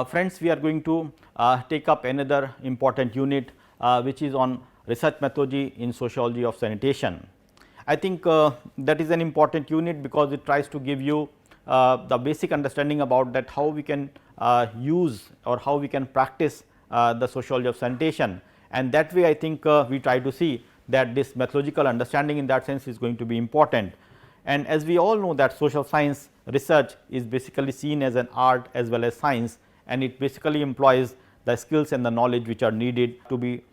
Friends, we are going to take up another important unit which is on research methodology in sociology of sanitation. I think that is an important unit because it tries to give you the basic understanding about that how we can use or how we can practice the sociology of sanitation, and that way I think we try to see that this methodological understanding in that sense is going to be important. And as we all know that social science research is basically seen as an art as well as science, and it basically employs the skills and the knowledge which are needed to be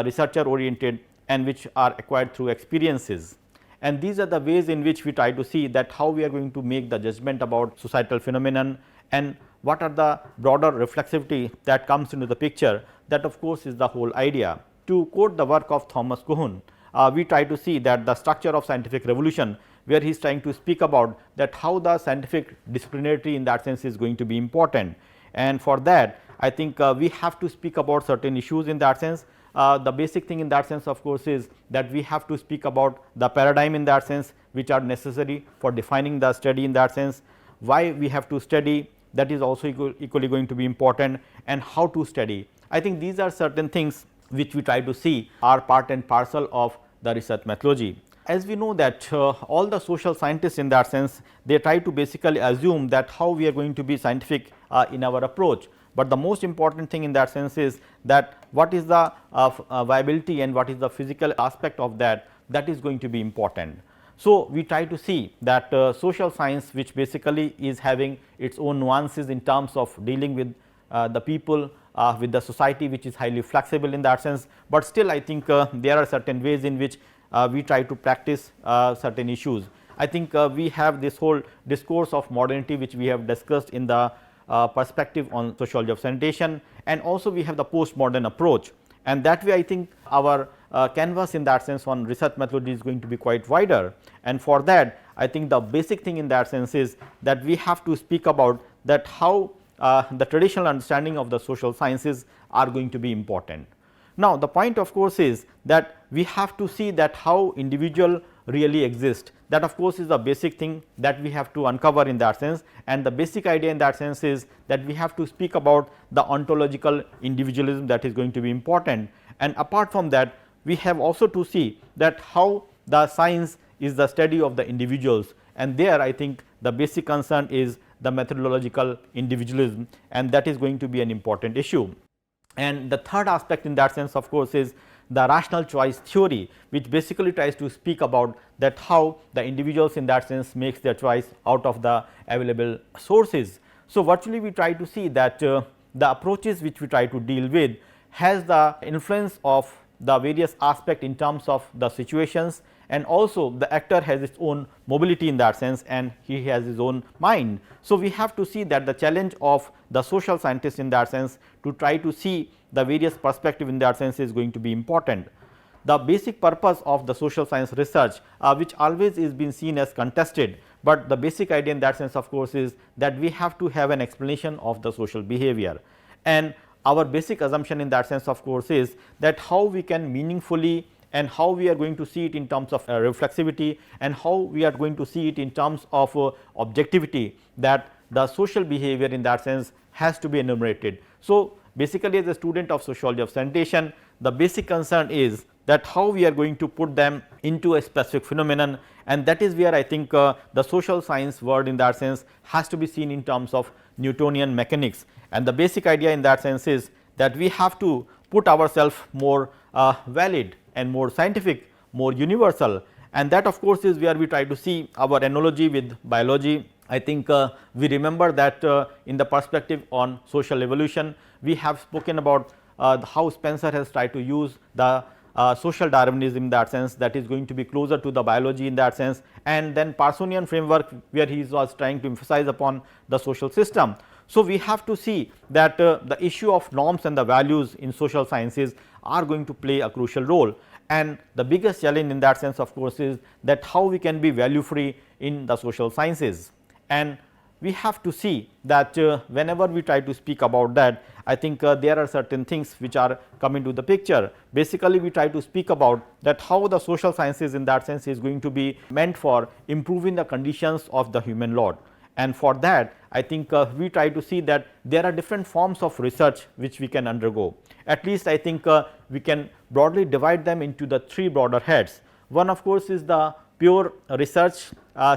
researcher oriented and which are acquired through experiences. And these are the ways in which we try to see that how we are going to make the judgment about societal phenomenon and what are the broader reflexivity that comes into the picture. That of course is the whole idea. To quote the work of Thomas Kuhn, we try to see that the structure of scientific revolution, where he is trying to speak about that how the scientific disciplinarity in that sense is going to be important. And for that I think we have to speak about certain issues in that sense. The basic thing in that sense of course is that we have to speak about the paradigm in that sense which are necessary for defining the study in that sense, why we have to study, that is also equally going to be important, and how to study. I think these are certain things which we try to see are part and parcel of the research methodology. As we know that all the social scientists in that sense, they try to basically assume that how we are going to be scientific in our approach, but the most important thing in that sense is that what is the viability and what is the physical aspect of that, that is going to be important. So, we try to see that social science, which basically is having its own nuances in terms of dealing with the people, with the society which is highly flexible in that sense, but still I think there are certain ways in which we try to practice certain issues. I think we have this whole discourse of modernity which we have discussed in the perspective on sociology of sanitation, and also we have the postmodern approach, and that way I think our canvas in that sense on research methodology is going to be quite wider. And for that I think the basic thing in that sense is that we have to speak about that how the traditional understanding of the social sciences are going to be important. Now, the point of course is that we have to see that how individual really exist, that of course is the basic thing that we have to uncover in that sense, and the basic idea in that sense is that we have to speak about the ontological individualism that is going to be important. And apart from that we have also to see that how the science is the study of the individuals, and there I think the basic concern is the methodological individualism, and that is going to be an important issue. And the third aspect in that sense of course is the rational choice theory, which basically tries to speak about that how the individuals in that sense makes their choice out of the available sources. So, virtually we try to see that the approaches which we try to deal with has the influence of the various aspect in terms of the situations, and also the actor has its own mobility in that sense, and he has his own mind. So, we have to see that the challenge of the social scientist in that sense to try to see the various perspective in that sense is going to be important. The basic purpose of the social science research which always is been seen as contested, but the basic idea in that sense of course is that we have to have an explanation of the social behavior, and our basic assumption in that sense of course is that how we can meaningfully and how we are going to see it in terms of reflexivity, and how we are going to see it in terms of objectivity, that the social behavior in that sense has to be enumerated. So, basically as a student of sociology of sanitation, the basic concern is that how we are going to put them into a specific phenomenon, and that is where I think the social science word in that sense has to be seen in terms of Newtonian mechanics. And the basic idea in that sense is that we have to put ourselves more valid and more scientific, more universal, and that of course is where we try to see our analogy with biology. I think we remember that in the perspective on social evolution, we have spoken about how Spencer has tried to use the social Darwinism in that sense, that is going to be closer to the biology in that sense, and then Parsonian framework where he was trying to emphasize upon the social system. So, we have to see that the issue of norms and the values in social sciences are going to play a crucial role, and the biggest challenge in that sense of course is that how we can be value free in the social sciences. And we have to see that whenever we try to speak about that, I think there are certain things which are coming to the picture. Basically we try to speak about that how the social sciences in that sense is going to be meant for improving the conditions of the human lot, And for that, I think we try to see that there are different forms of research which we can undergo. At least I think we can broadly divide them into the three broader heads. One of course is the pure research,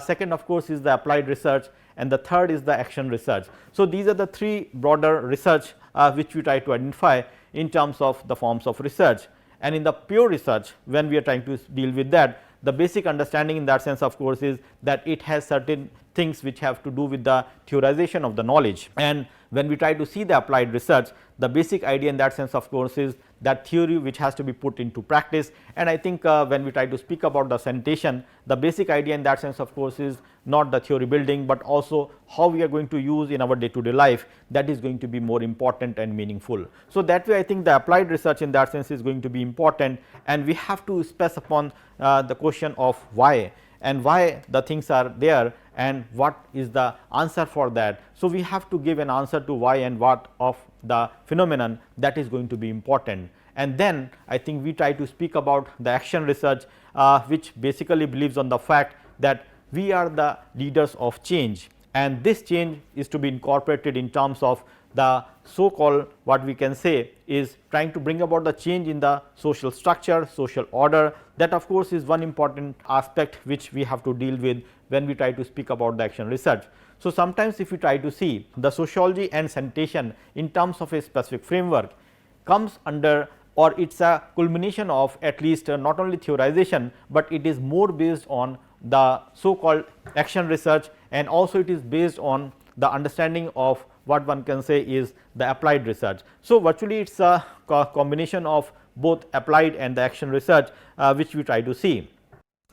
second of course is the applied research, and the third is the action research. So, these are the three broader research which we try to identify in terms of the forms of research. And in the pure research, when we are trying to deal with that, the basic understanding in that sense of course is that it has certain things which have to do with the theorization of the knowledge. And when we try to see the applied research, the basic idea in that sense of course is that theory which has to be put into practice. And I think when we try to speak about the sanitation, the basic idea in that sense of course is not the theory building, but also how we are going to use in our day to day life, that is going to be more important and meaningful. So, that way I think the applied research in that sense is going to be important, and we have to stress upon the question of why and why the things are there and what is the answer for that. So, we have to give an answer to why and what of the phenomenon, that is going to be important. And then I think we try to speak about the action research which basically believes on the fact that we are the leaders of change, and this change is to be incorporated in terms of the so called what we can say is trying to bring about the change in the social structure, social order. That of course is one important aspect which we have to deal with when we try to speak about the action research. So, sometimes if we try to see the sociology and sanitation in terms of a specific framework comes under, or it is a culmination of at least not only theorization, but it is more based on the so called action research, and also it is based on the understanding of what one can say is the applied research. So, virtually it is a combination of both applied and the action research which we try to see.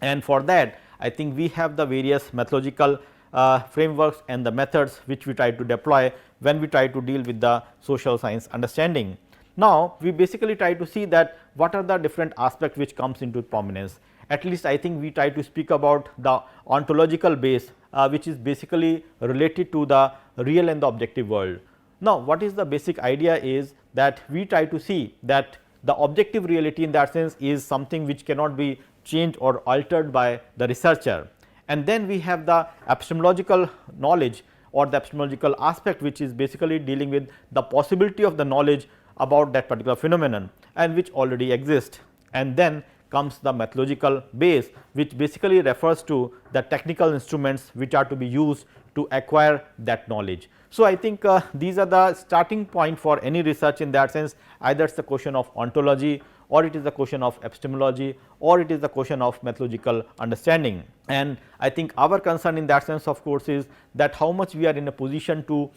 And for that I think we have the various methodological frameworks and the methods which we try to deploy when we try to deal with the social science understanding. Now, we basically try to see that what are the different aspects which comes into prominence. At least I think we try to speak about the ontological base which is basically related to the real and the objective world. Now, what is the basic idea is that we try to see that the objective reality in that sense is something which cannot be changed or altered by the researcher. And then we have the epistemological knowledge or the epistemological aspect which is basically dealing with the possibility of the knowledge about that particular phenomenon and which already exists. And then comes the methodological base which basically refers to the technical instruments which are to be used to acquire that knowledge. So, I think these are the starting point for any research in that sense, either it is the question of ontology or it is the question of epistemology or it is the question of methodological understanding. And I think our concern in that sense of course is that how much we are in a position to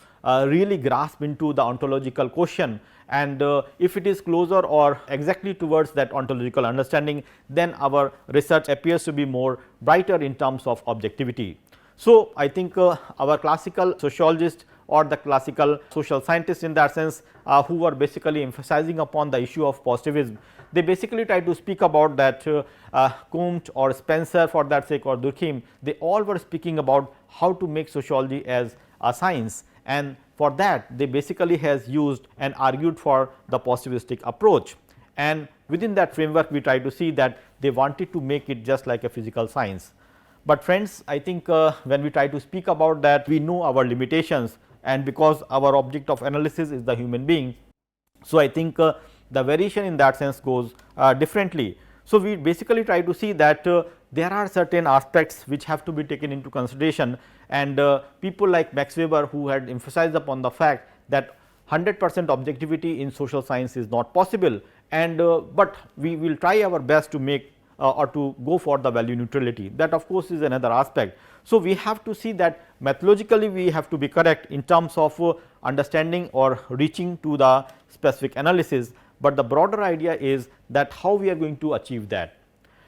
really grasp into the ontological question, and if it is closer or exactly towards that ontological understanding, then our research appears to be more brighter in terms of objectivity. So, I think our classical sociologists or the classical social scientists in that sense who are basically emphasizing upon the issue of positivism, they basically try to speak about that Comte or Spencer for that sake or Durkheim, they all were speaking about how to make sociology as a science, and for that they basically has used and argued for the positivistic approach. And within that framework we try to see that they wanted to make it just like a physical science. But friends, I think when we try to speak about that, we know our limitations, and because our object of analysis is the human being. So, I think the variation in that sense goes differently. So, we basically try to see that there are certain aspects which have to be taken into consideration, and people like Max Weber, who had emphasized upon the fact that 100% objectivity in social science is not possible, and but we will try our best to make or to go for the value neutrality. That of course is another aspect. So, we have to see that methodologically we have to be correct in terms of understanding or reaching to the specific analysis, but the broader idea is that how we are going to achieve that.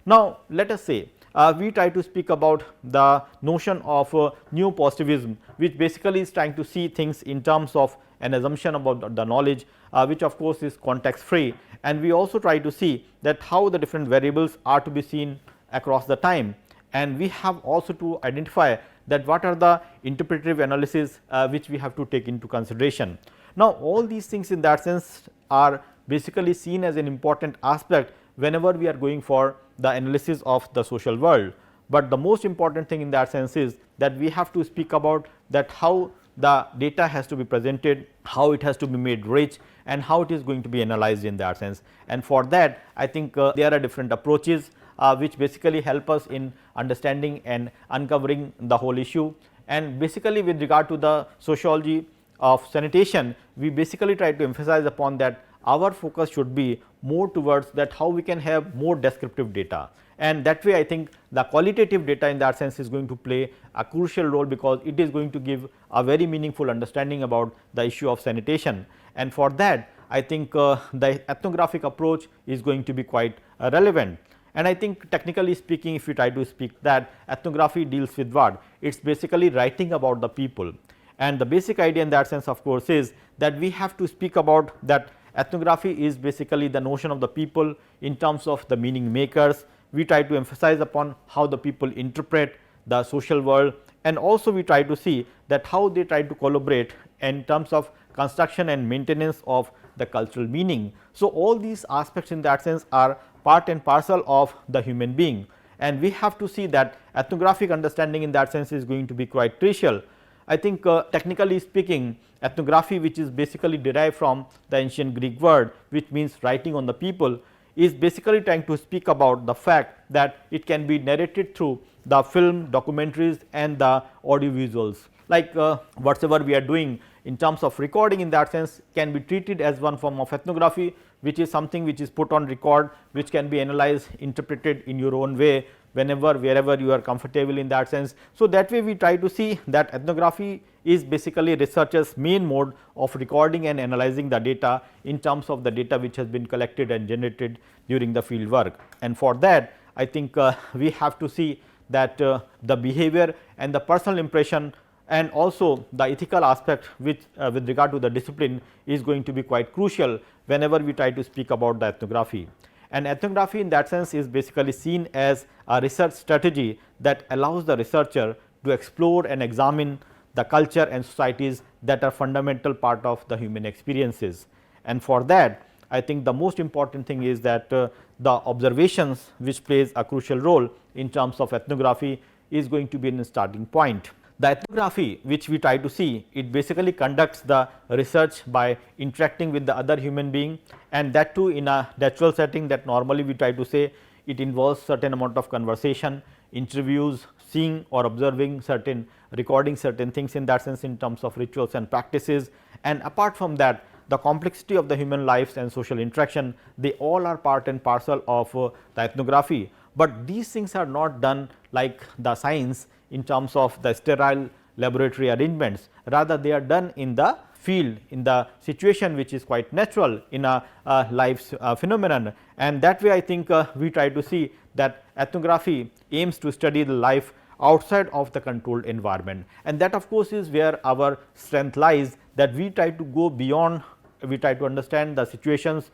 Now, let us say we try to speak about the notion of new positivism, which basically is trying to see things in terms of an assumption about the knowledge which of course is context free, and we also try to see that how the different variables are to be seen across the time, and we have also to identify that what are the interpretative analysis which we have to take into consideration. Now, all these things in that sense are basically seen as an important aspect whenever we are going for the analysis of the social world, but the most important thing in that sense is that we have to speak about that how the data has to be presented, how it has to be made rich, and how it is going to be analyzed in that sense. And for that I think there are different approaches which basically help us in understanding and uncovering the whole issue. And basically with regard to the sociology of sanitation, we basically try to emphasize upon that our focus should be more towards that how we can have more descriptive data, and that way I think the qualitative data in that sense is going to play a crucial role, because it is going to give a very meaningful understanding about the issue of sanitation. And for that I think the ethnographic approach is going to be quite relevant. And I think technically speaking, if you try to speak that ethnography deals with what? It is basically writing about the people, and the basic idea in that sense of course is that we have to speak about that ethnography is basically the notion of the people in terms of the meaning makers. We try to emphasize upon how the people interpret the social world, and also we try to see that how they try to collaborate in terms of construction and maintenance of the cultural meaning. So, all these aspects in that sense are part and parcel of the human being, and we have to see that ethnographic understanding in that sense is going to be quite crucial. I think technically speaking, ethnography, which is basically derived from the ancient Greek word which means writing on the people, is basically trying to speak about the fact that it can be narrated through the film, documentaries and the audiovisuals. Like whatever we are doing in terms of recording in that sense can be treated as one form of ethnography, which is something which is put on record, which can be analyzed, interpreted in your own way whenever, wherever you are comfortable in that sense. So, that way we try to see that ethnography is basically researchers main mode of recording and analyzing the data in terms of the data which has been collected and generated during the field work. And for that I think we have to see that the behavior and the personal impression and also the ethical aspect which with regard to the discipline is going to be quite crucial whenever we try to speak about the ethnography. And ethnography in that sense is basically seen as a research strategy that allows the researcher to explore and examine the culture and societies that are fundamental part of the human experiences. And for that I think the most important thing is that the observations which plays a crucial role in terms of ethnography is going to be in a starting point. The ethnography which we try to see, it basically conducts the research by interacting with the other human being, and that too in a natural setting that normally we try to say it involves certain amount of conversation, interviews, seeing or observing certain, recording certain things in that sense in terms of rituals and practices. And apart from that, the complexity of the human lives and social interaction, they all are part and parcel of the ethnography, but these things are not done like the science in terms of the sterile laboratory arrangements, rather they are done in the field, in the situation which is quite natural in a life phenomenon. And that way I think we try to see that ethnography aims to study the life outside of the controlled environment, and that of course is where our strength lies, that we try to go beyond, we try to understand the situations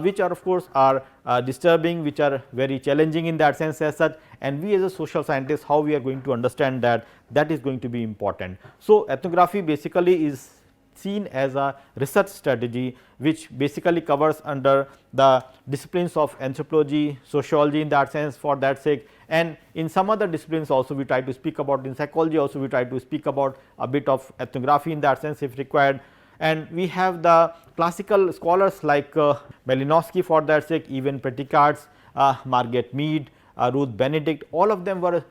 which are of course are disturbing, which are very challenging in that sense as such, and we as a social scientist how we are going to understand that, that is going to be important. So, ethnography basically is seen as a research strategy which basically covers under the disciplines of anthropology, sociology in that sense for that sake, and in some other disciplines also we try to speak about, in psychology also we try to speak about a bit of ethnography in that sense if required. And we have the classical scholars like Malinowski for that sake, even Petticards, Margaret Mead, Ruth Benedict, all of them were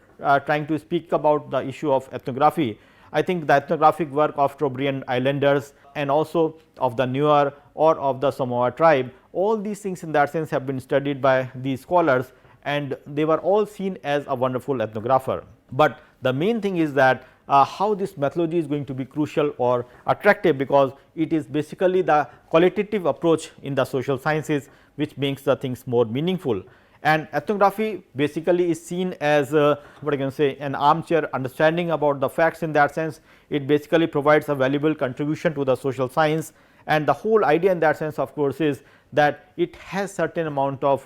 trying to speak about the issue of ethnography. I think the ethnographic work of Trobriand Islanders and also of the Nuer or of the Samoa tribe, all these things in that sense have been studied by these scholars, and they were all seen as a wonderful ethnographer. But the main thing is that how this methodology is going to be crucial or attractive, because it is basically the qualitative approach in the social sciences which makes the things more meaningful. And ethnography basically is seen as what I can say, an armchair understanding about the facts in that sense. It basically provides a valuable contribution to the social science, and the whole idea in that sense of course is that it has certain amount of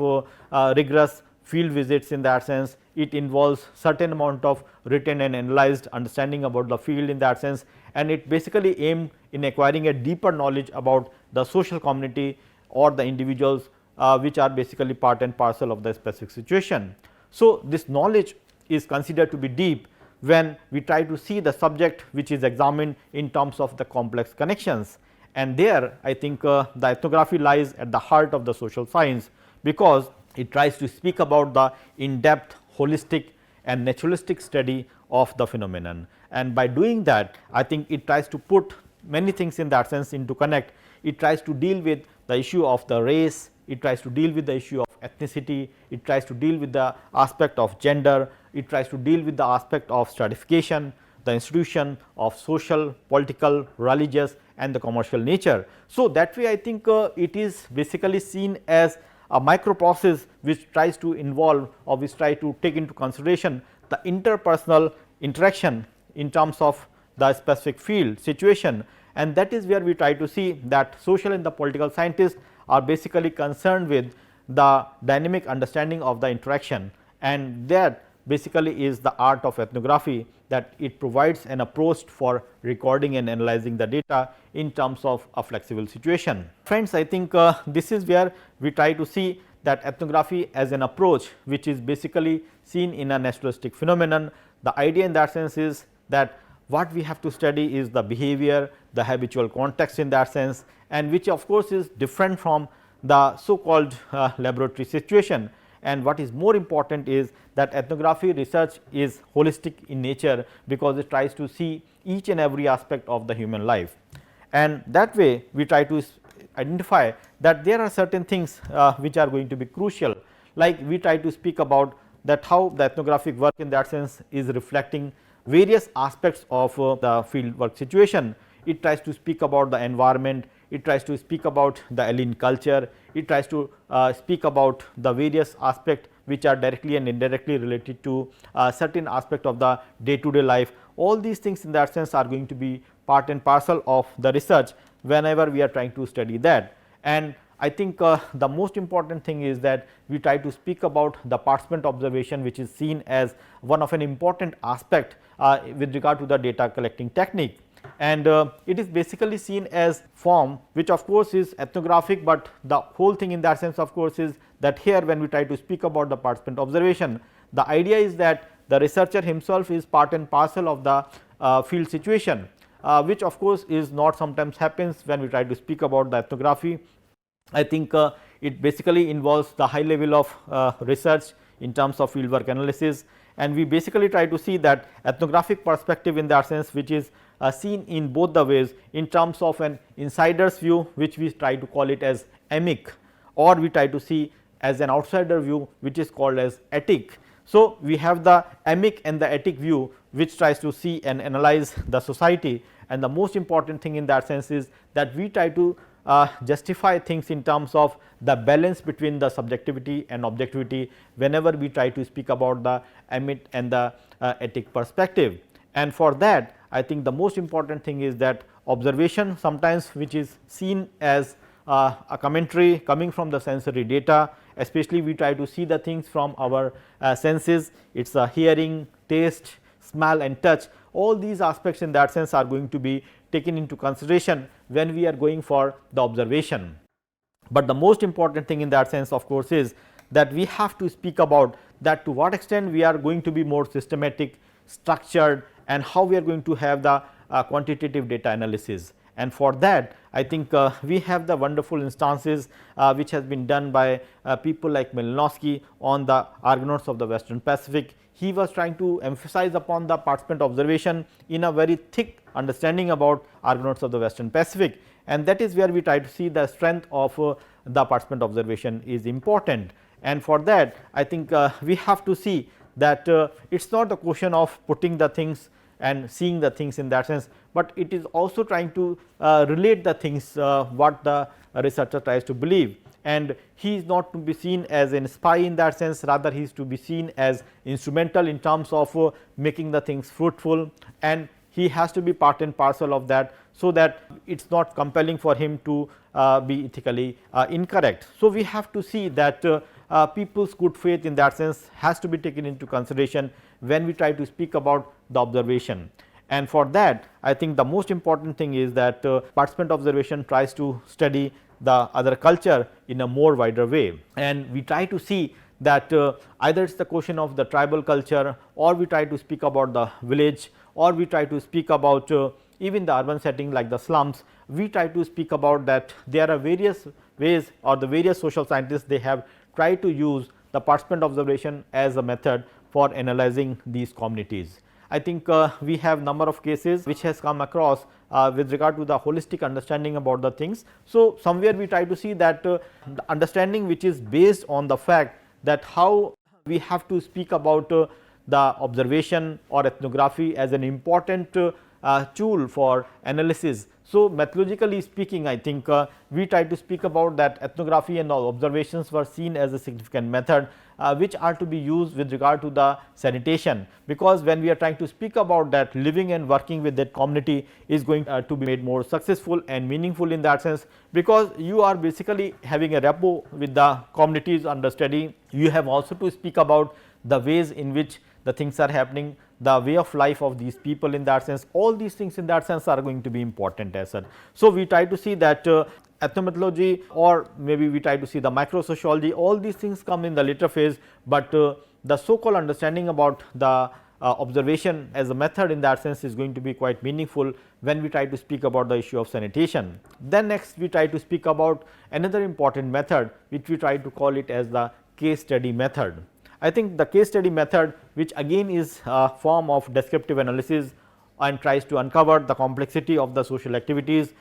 rigorous field visits in that sense. It involves certain amount of written and analyzed understanding about the field in that sense, and it basically aimed in acquiring a deeper knowledge about the social community or the individuals which are basically part and parcel of the specific situation. So, this knowledge is considered to be deep when we try to see the subject which is examined in terms of the complex connections. And there I think the ethnography lies at the heart of the social science, because it tries to speak about the in depth, holistic and naturalistic study of the phenomenon. And by doing that, I think it tries to put many things in that sense into connect. It tries to deal with the issue of the race, it tries to deal with the issue of ethnicity, it tries to deal with the aspect of gender, it tries to deal with the aspect of stratification, the institution of social, political, religious and the commercial nature. So, that way I think it is basically seen as a micro process which tries to involve or which try to take into consideration the interpersonal interaction in terms of the specific field situation, and that is where we try to see that social and the political scientists are basically concerned with the dynamic understanding of the interaction, and that basically is the art of ethnography, that it provides an approach for recording and analyzing the data in terms of a flexible situation. Friends, I think this is where we try to see that ethnography as an approach which is basically seen in a naturalistic phenomenon. The idea in that sense is that what we have to study is the behavior, the habitual context in that sense, and which of course is different from the so called laboratory situation. And what is more important is that ethnography research is holistic in nature, because it tries to see each and every aspect of the human life, and that way we try to identify that there are certain things which are going to be crucial, like we try to speak about that how the ethnographic work in that sense is reflecting various aspects of the field work situation. It tries to speak about the environment, it tries to speak about the alien culture, it tries to speak about the various aspects which are directly and indirectly related to certain aspect of the day to day life. All these things in that sense are going to be part and parcel of the research whenever we are trying to study that. And I think the most important thing is that we try to speak about the participant observation, which is seen as one of an important aspect with regard to the data collecting technique. And it is basically seen as form, which of course is ethnographic, but the whole thing in that sense of course is that here when we try to speak about the participant observation, the idea is that the researcher himself is part and parcel of the field situation, which of course is not sometimes happens when we try to speak about the ethnography. I think it basically involves the high level of research in terms of field work analysis, and we basically try to see that ethnographic perspective in that sense, which is seen in both the ways, in terms of an insider's view, which we try to call it as emic, or we try to see as an outsider view, which is called as etic. So, we have the emic and the etic view, which tries to see and analyze the society, and the most important thing in that sense is that we try to justify things in terms of the balance between the subjectivity and objectivity whenever we try to speak about the emic and the etic perspective. And for that, I think the most important thing is that observation sometimes which is seen as a commentary coming from the sensory data, especially we try to see the things from our senses, it is hearing, taste, smell and touch. All these aspects in that sense are going to be taken into consideration when we are going for the observation. But the most important thing in that sense of course is that we have to speak about that to what extent we are going to be more systematic, structured, and how we are going to have the quantitative data analysis. And for that I think we have the wonderful instances which has been done by people like Malinowski on the Argonauts of the Western Pacific. He was trying to emphasize upon the participant observation in a very thick understanding about Argonauts of the Western Pacific, and that is where we try to see the strength of the participant observation is important. And for that I think we have to see that it is not the question of putting the things and seeing the things in that sense, but it is also trying to relate the things what the researcher tries to believe, and he is not to be seen as a spy in that sense, rather he is to be seen as instrumental in terms of making the things fruitful, and he has to be part and parcel of that, so that it is not compelling for him to be ethically incorrect. So, we have to see that people's good faith in that sense has to be taken into consideration when we try to speak about the observation. And for that I think the most important thing is that participant observation tries to study the other culture in a more wider way, and we try to see that either it is the question of the tribal culture, or we try to speak about the village, or we try to speak about even the urban setting like the slums. We try to speak about that there are various ways, or the various social scientists, they have tried to use the participant observation as a method for analyzing these communities. I think we have number of cases which has come across with regard to the holistic understanding about the things. So, somewhere we try to see that the understanding which is based on the fact that how we have to speak about the observation or ethnography as an important tool for analysis. So, methodologically speaking, I think we try to speak about that ethnography and all observations were seen as a significant method which are to be used with regard to the sanitation, because when we are trying to speak about that, living and working with that community is going to be made more successful and meaningful in that sense, because you are basically having a rapport with the communities under study. You have also to speak about the ways in which the things are happening, the way of life of these people in that sense. All these things in that sense are going to be important as such. So, we try to see that ethnomethodology, or maybe we try to see the micro sociology, all these things come in the later phase, but the so called understanding about the observation as a method in that sense is going to be quite meaningful when we try to speak about the issue of sanitation. Then next we try to speak about another important method which we try to call it as the case study method. I think the case study method, which again is a form of descriptive analysis and tries to uncover the complexity of the social activities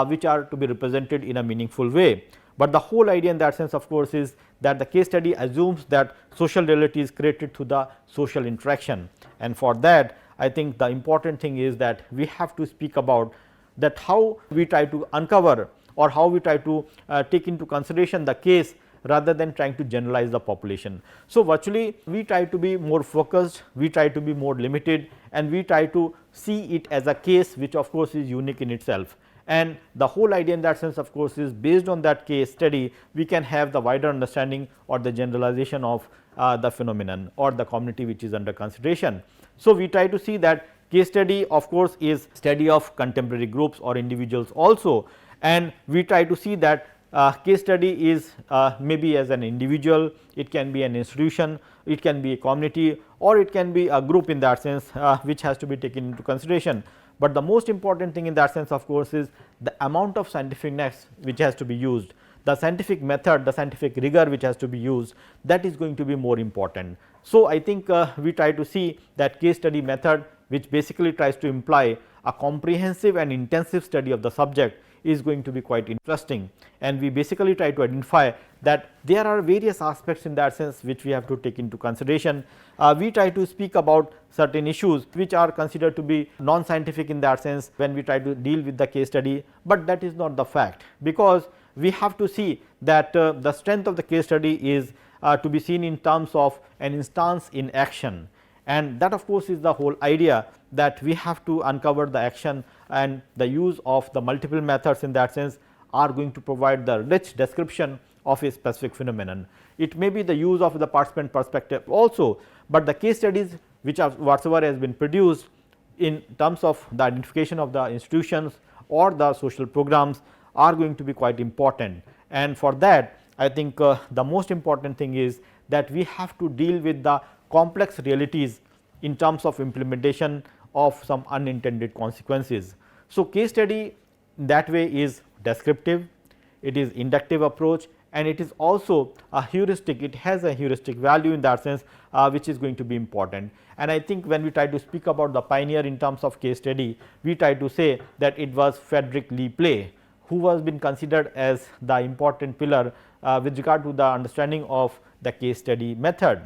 which are to be represented in a meaningful way. But the whole idea in that sense, of course, is that the case study assumes that social reality is created through the social interaction, and for that I think the important thing is that we have to speak about that how we try to uncover, or how we try to take into consideration the case rather than trying to generalize the population. So, virtually we try to be more focused, we try to be more limited, and we try to see it as a case which of course is unique in itself. And the whole idea in that sense, of course, is based on that case study we can have the wider understanding or the generalization of the phenomenon or the community which is under consideration. So, we try to see that case study of course is study of contemporary groups or individuals also, and we try to see that case study is maybe as an individual, it can be an institution, it can be a community, or it can be a group in that sense which has to be taken into consideration. But the most important thing in that sense, of course, is the amount of scientificness which has to be used, the scientific method, the scientific rigor which has to be used, that is going to be more important. So, I think we try to see that case study method, which basically tries to imply a comprehensive and intensive study of the subject, is going to be quite interesting, and we basically try to identify that there are various aspects in that sense which we have to take into consideration. We try to speak about certain issues which are considered to be non scientific in that sense when we try to deal with the case study, but that is not the fact, because we have to see that the strength of the case study is to be seen in terms of an instance in action, and that of course is the whole idea, that we have to uncover the action, and the use of the multiple methods in that sense are going to provide the rich description of a specific phenomenon. It may be the use of the participant perspective also, but the case studies which are whatsoever has been produced in terms of the identification of the institutions or the social programs are going to be quite important, and for that I think the most important thing is that we have to deal with the complex realities in terms of implementation of some unintended consequences. So, case study in that way is descriptive, it is inductive approach, and it is also a heuristic, it has a heuristic value in that sense which is going to be important. And I think when we try to speak about the pioneer in terms of case study, we try to say that it was Frederick Lee Play, who was been considered as the important pillar with regard to the understanding of the case study method.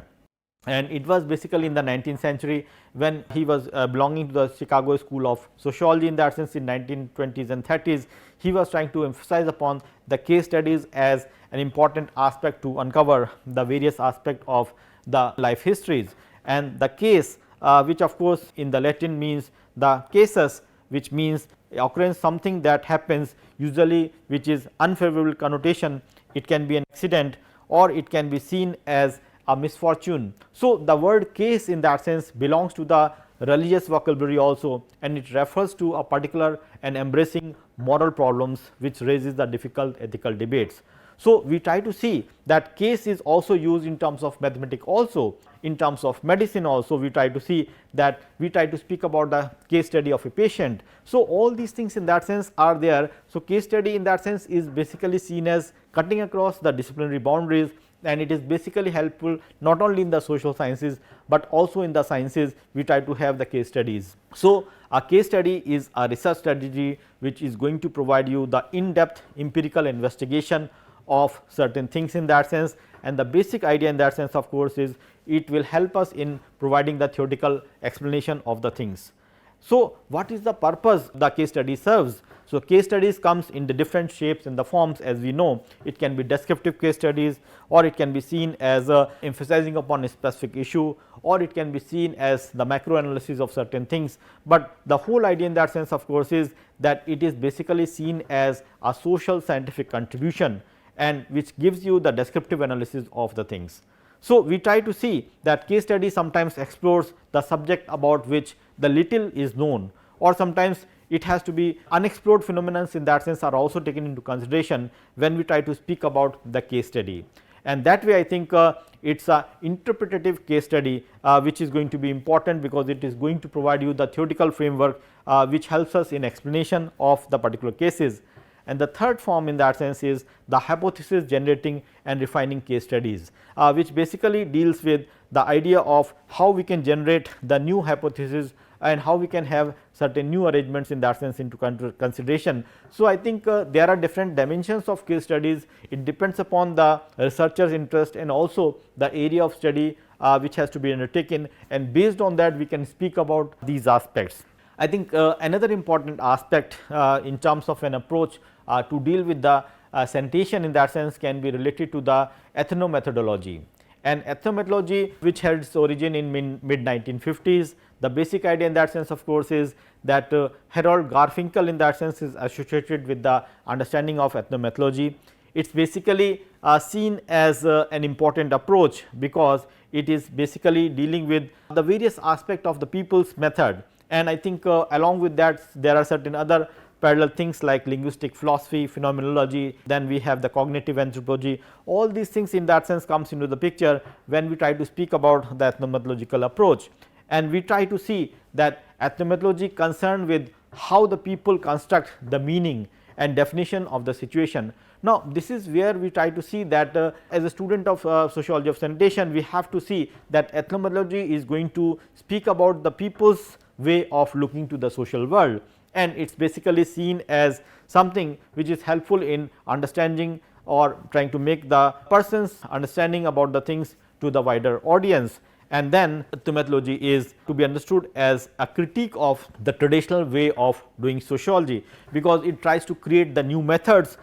And it was basically in the 19th century when he was belonging to the Chicago School of Sociology in that sense in 1920s and 30s. He was trying to emphasize upon the case studies as an important aspect to uncover the various aspects of the life histories, and the case which of course in the Latin means the casus, which means occurrence something that happens usually which is unfavorable connotation. It can be an accident or it can be seen as a misfortune. So, the word case in that sense belongs to the religious vocabulary also, and it refers to a particular and embracing moral problems which raises the difficult ethical debates. So, we try to see that case is also used in terms of mathematics, also in terms of medicine also we try to see that we try to speak about the case study of a patient. So, all these things in that sense are there. So, case study in that sense is basically seen as cutting across the disciplinary boundaries, and it is basically helpful not only in the social sciences, but also in the sciences we try to have the case studies. So, a case study is a research strategy which is going to provide you the in-depth empirical investigation of certain things in that sense, and the basic idea in that sense of course is it will help us in providing the theoretical explanation of the things. So, what is the purpose the case study serves? So, case studies comes in the different shapes and the forms, as we know. It can be descriptive case studies, or it can be seen as emphasizing upon a specific issue, or it can be seen as the macro analysis of certain things. But the whole idea in that sense of course is that it is basically seen as a social scientific contribution, and which gives you the descriptive analysis of the things. So, we try to see that case study sometimes explores the subject about which the little is known, or sometimes it has to be unexplored phenomena in that sense are also taken into consideration when we try to speak about the case study. And that way I think it is a interpretative case study which is going to be important, because it is going to provide you the theoretical framework which helps us in explanation of the particular cases. And the third form in that sense is the hypothesis generating and refining case studies, which basically deals with the idea of how we can generate the new hypothesis and how we can have certain new arrangements in that sense into consideration. So, I think there are different dimensions of case studies. It depends upon the researcher's interest and also the area of study which has to be undertaken, and based on that we can speak about these aspects. I think another important aspect in terms of an approach to deal with the sanitation in that sense can be related to the ethnomethodology. And ethnomethodology, which had its origin in mid 1950s, the basic idea in that sense of course is that Harold Garfinkel in that sense is associated with the understanding of ethnomethodology. It is basically seen as an important approach, because it is basically dealing with the various aspect of the people's method, and I think along with that there are certain other parallel things like linguistic philosophy, phenomenology, then we have the cognitive anthropology. All these things in that sense comes into the picture when we try to speak about the ethnomethodological approach, and we try to see that ethnomethodology concerned with how the people construct the meaning and definition of the situation. Now, this is where we try to see that as a student of sociology of sanitation, we have to see that ethnomethodology is going to speak about the people's way of looking to the social world, and it is basically seen as something which is helpful in understanding or trying to make the person's understanding about the things to the wider audience. And then ethnomethodology is to be understood as a critique of the traditional way of doing sociology, because it tries to create the new methods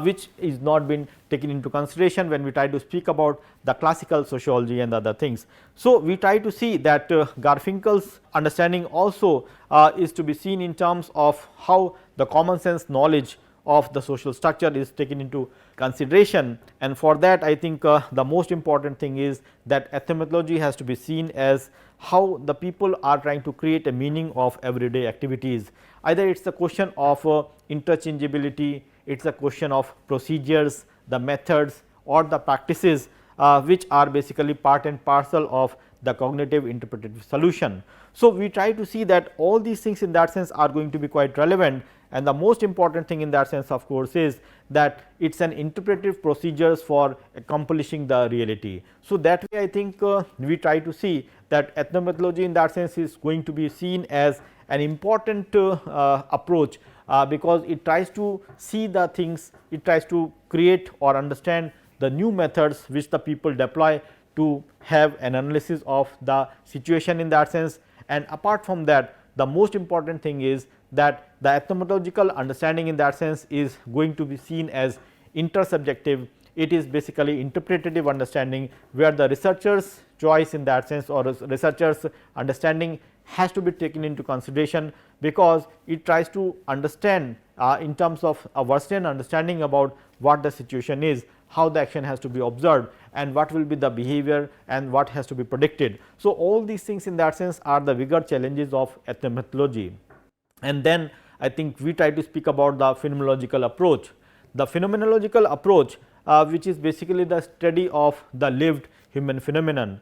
which is not been taken into consideration when we try to speak about the classical sociology and other things. So, we try to see that Garfinkel's understanding also is to be seen in terms of how the common sense knowledge of the social structure is taken into consideration, and for that I think the most important thing is that ethnomethodology has to be seen as how the people are trying to create a meaning of everyday activities. Either it is a question of interchangeability, it is a question of procedures, the methods or the practices which are basically part and parcel of the cognitive interpretative solution. So, we try to see that all these things in that sense are going to be quite relevant, and the most important thing in that sense of course is that it is an interpretive procedures for accomplishing the reality. So, that way I think we try to see that ethnomethodology in that sense is going to be seen as an important approach, because it tries to see the things, it tries to create or understand the new methods which the people deploy to have an analysis of the situation in that sense. And apart from that, the most important thing is that the ethnomethodological understanding in that sense is going to be seen as intersubjective. It is basically interpretative understanding, where the researcher's choice in that sense or researcher's understanding has to be taken into consideration, because it tries to understand in terms of a Western understanding about what the situation is, how the action has to be observed, and what will be the behavior and what has to be predicted. So, all these things in that sense are the bigger challenges of ethnomethodology. And then I think we try to speak about the phenomenological approach. The phenomenological approach which is basically the study of the lived human phenomenon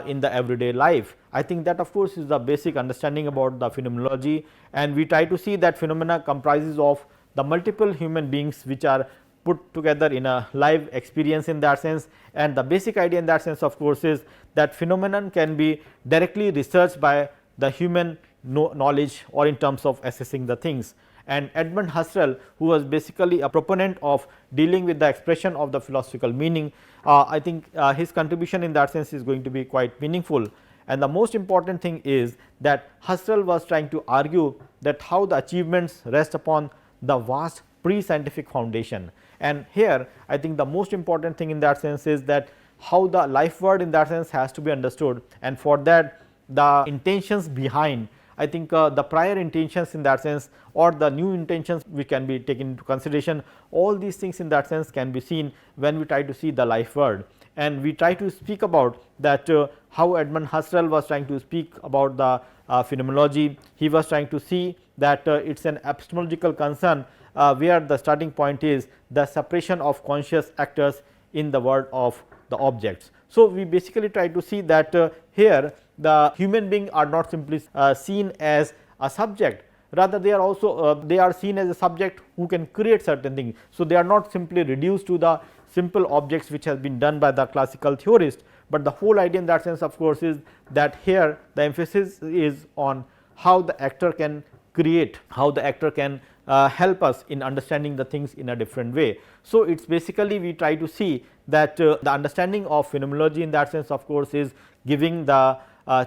in the everyday life. I think that of course, is the basic understanding about the phenomenology, and we try to see that phenomena comprises of the multiple human beings which are put together in a live experience in that sense. And the basic idea in that sense of course, is that phenomenon can be directly researched by the human knowledge or in terms of assessing the things. And Edmund Husserl, who was basically a proponent of dealing with the expression of the philosophical meaning, I think his contribution in that sense is going to be quite meaningful. And the most important thing is that Husserl was trying to argue that how the achievements rest upon the vast pre-scientific foundation. And here I think the most important thing in that sense is that how the life world in that sense has to be understood, and for that the intentions behind, I think the prior intentions in that sense, or the new intentions which can be taken into consideration, all these things in that sense can be seen when we try to see the life world. And we try to speak about that how Edmund Husserl was trying to speak about the phenomenology. He was trying to see that it is an epistemological concern where the starting point is the separation of conscious actors in the world of the objects. So, we basically try to see that here the human being are not simply seen as a subject, rather they are also they are seen as a subject who can create certain things. So, they are not simply reduced to the simple objects which has been done by the classical theorist, but the whole idea in that sense of course, is that here the emphasis is on how the actor can create, how the actor can help us in understanding the things in a different way. So, it is basically we try to see that the understanding of phenomenology in that sense of course, is giving the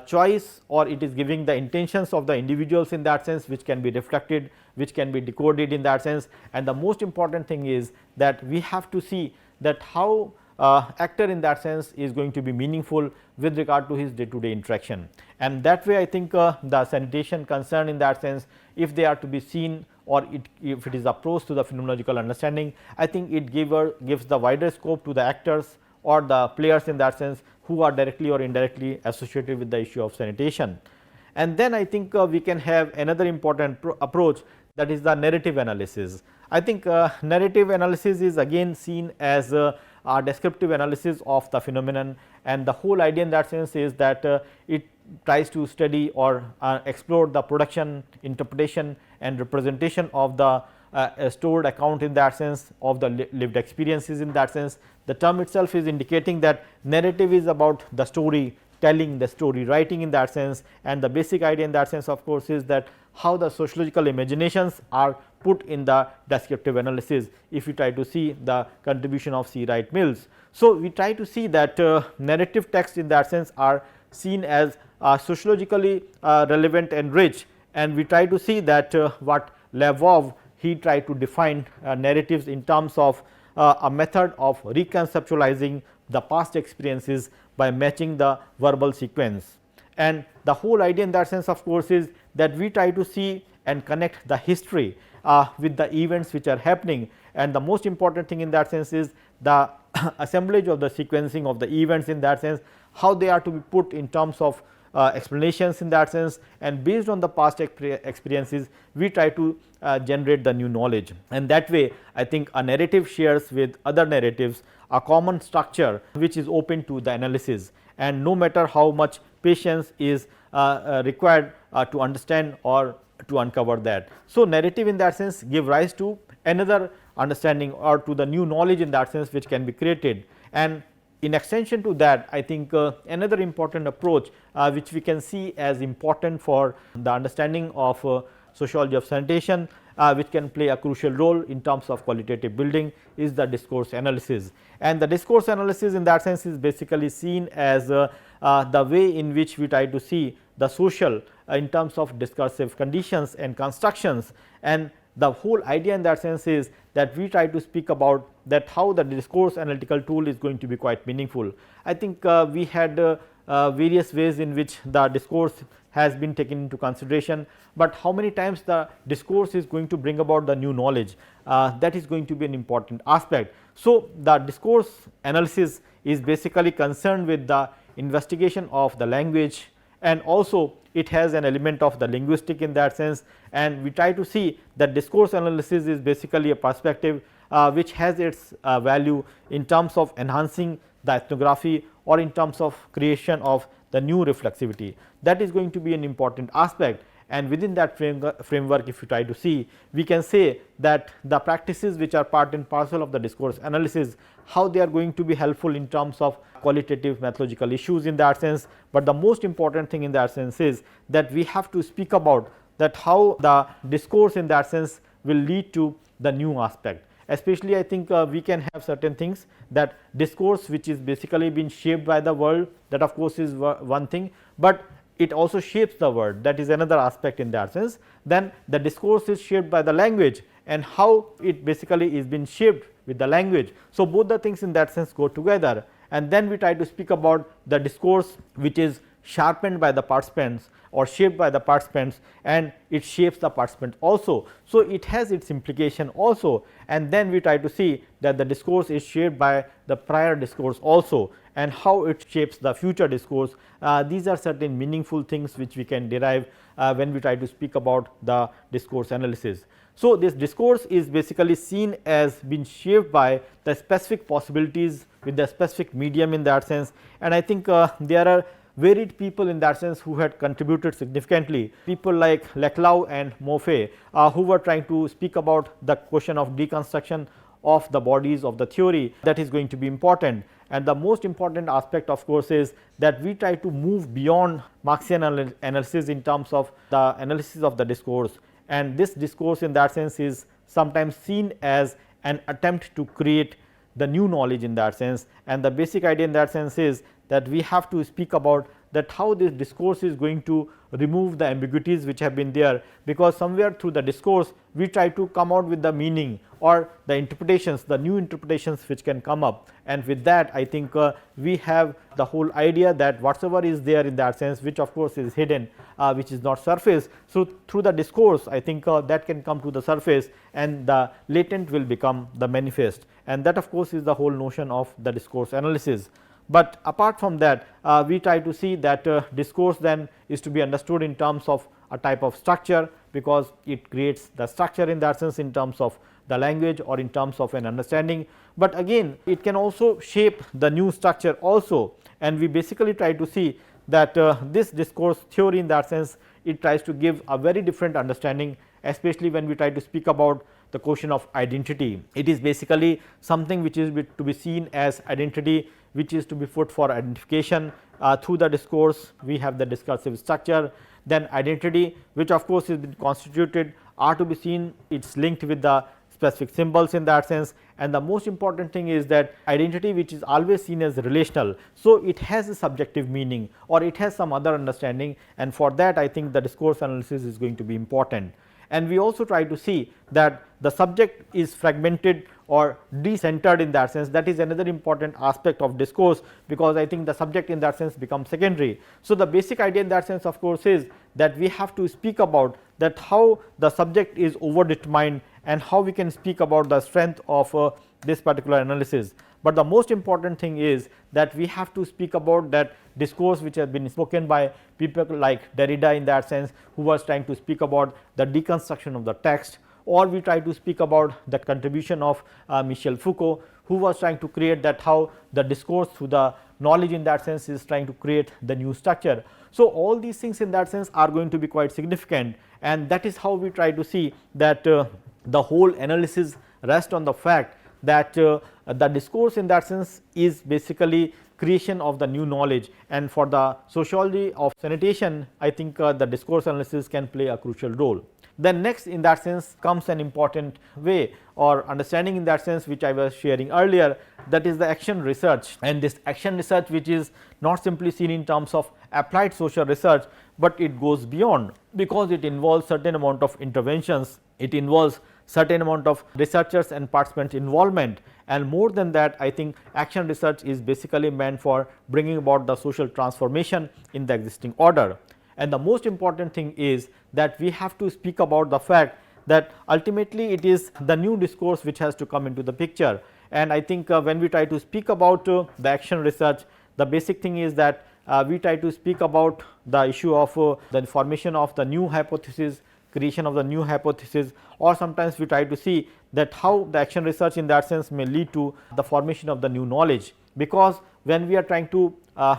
choice, or it is giving the intentions of the individuals in that sense, which can be reflected, which can be decoded in that sense. And the most important thing is that we have to see that how actor in that sense is going to be meaningful with regard to his day to day interaction. And that way I think the sanitation concern in that sense, if they are to be seen, or if it is approached to the phenomenological understanding, I think it gives the wider scope to the actors or the players in that sense, who are directly or indirectly associated with the issue of sanitation. And then I think we can have another important approach, that is the narrative analysis. I think narrative analysis is again seen as a descriptive analysis of the phenomenon, and the whole idea in that sense is that it tries to study or explore the production, interpretation and representation of the stored account in that sense of the lived experiences in that sense. The term itself is indicating that narrative is about the story telling, the story writing in that sense, and the basic idea in that sense of course, is that how the sociological imaginations are put in the descriptive analysis, if you try to see the contribution of C. Wright Mills. So, we try to see that narrative texts in that sense are seen as sociologically relevant and rich, and we try to see that what Lvov he tried to define narratives in terms of a method of reconceptualizing the past experiences by matching the verbal sequence. And the whole idea in that sense of course, is that we try to see and connect the history with the events which are happening, and the most important thing in that sense is the assemblage of the sequencing of the events in that sense, how they are to be put in terms of explanations in that sense, and based on the past experiences we try to generate the new knowledge. And that way I think a narrative shares with other narratives a common structure which is open to the analysis, and no matter how much patience is required to understand or to uncover that. So, narrative in that sense give rise to another understanding or to the new knowledge in that sense which can be created. And in extension to that, I think another important approach which we can see as important for the understanding of sociology of sanitation, which can play a crucial role in terms of qualitative building, is the discourse analysis. And the discourse analysis in that sense is basically seen as the way in which we try to see the social in terms of discursive conditions and constructions. And the whole idea in that sense is that we try to speak about that how the discourse analytical tool is going to be quite meaningful. I think we had various ways in which the discourse has been taken into consideration, but how many times the discourse is going to bring about the new knowledge, that is going to be an important aspect. So, the discourse analysis is basically concerned with the investigation of the language, and also it has an element of the linguistic in that sense, and we try to see that discourse analysis is basically a perspective which has its value in terms of enhancing the ethnography or in terms of creation of the new reflexivity. That is going to be an important aspect, and within that framework, if you try to see, we can say that the practices which are part and parcel of the discourse analysis, how they are going to be helpful in terms of qualitative methodological issues in that sense, but the most important thing in that sense is that we have to speak about that how the discourse in that sense will lead to the new aspect. Especially I think we can have certain things that discourse which is basically been shaped by the world, that of course is one thing, but it also shapes the world, that is another aspect in that sense. Then the discourse is shaped by the language and how it basically is been shaped with the language. So, both the things in that sense go together, and then we try to speak about the discourse which is sharpened by the participants or shaped by the participants, and it shapes the participant also. So, it has its implication also, and then we try to see that the discourse is shaped by the prior discourse also, and how it shapes the future discourse. These are certain meaningful things which we can derive when we try to speak about the discourse analysis. So, this discourse is basically seen as being shaped by the specific possibilities with the specific medium in that sense, and I think there are varied people in that sense who had contributed significantly, people like Leclau and Moffat, who were trying to speak about the question of deconstruction of the bodies of the theory. That is going to be important, and the most important aspect of course is that we try to move beyond Marxian analysis in terms of the analysis of the discourse, and this discourse in that sense is sometimes seen as an attempt to create the new knowledge in that sense, and the basic idea in that sense is that we have to speak about that how this discourse is going to remove the ambiguities which have been there, because somewhere through the discourse we try to come out with the meaning or the interpretations, the new interpretations which can come up, and with that I think we have the whole idea that whatsoever is there in that sense, which of course is hidden, which is not surface. So, through the discourse I think that can come to the surface, and the latent will become the manifest, and that of course is the whole notion of the discourse analysis. But apart from that, we try to see that discourse then is to be understood in terms of a type of structure, because it creates the structure in that sense in terms of the language or in terms of an understanding, but again it can also shape the new structure also, and we basically try to see that this discourse theory in that sense, it tries to give a very different understanding, especially when we try to speak about the question of identity. It is basically something which is to be seen as identity, which is to be put for identification through the discourse. We have the discursive structure, then identity, which of course is been constituted, are to be seen, it is linked with the specific symbols in that sense, and the most important thing is that identity which is always seen as relational. So, it has a subjective meaning or it has some other understanding, and for that I think the discourse analysis is going to be important. And we also try to see that the subject is fragmented or decentered in that sense. That is another important aspect of discourse, because I think the subject in that sense becomes secondary. So, the basic idea in that sense of course is that we have to speak about that how the subject is overdetermined and how we can speak about the strength of this particular analysis. But the most important thing is that we have to speak about that discourse which has been spoken by people like Derrida in that sense, who was trying to speak about the deconstruction of the text, or we try to speak about the contribution of Michel Foucault, who was trying to create that how the discourse through the knowledge in that sense is trying to create the new structure. So, all these things in that sense are going to be quite significant, and that is how we try to see that the whole analysis rests on the fact that the discourse in that sense is basically creation of the new knowledge, and for the sociology of sanitation I think the discourse analysis can play a crucial role. Then next in that sense comes an important way or understanding in that sense which I was sharing earlier, that is the action research, and this action research which is not simply seen in terms of applied social research, but it goes beyond, because it involves certain amount of interventions, it involves certain amount of researchers and participant involvement, and more than that I think action research is basically meant for bringing about the social transformation in the existing order. And the most important thing is that we have to speak about the fact that ultimately it is the new discourse which has to come into the picture, and I think when we try to speak about the action research, the basic thing is that we try to speak about the issue of the formation of the new hypothesis creation of the new hypothesis, or sometimes we try to see that how the action research in that sense may lead to the formation of the new knowledge. Because when we are trying to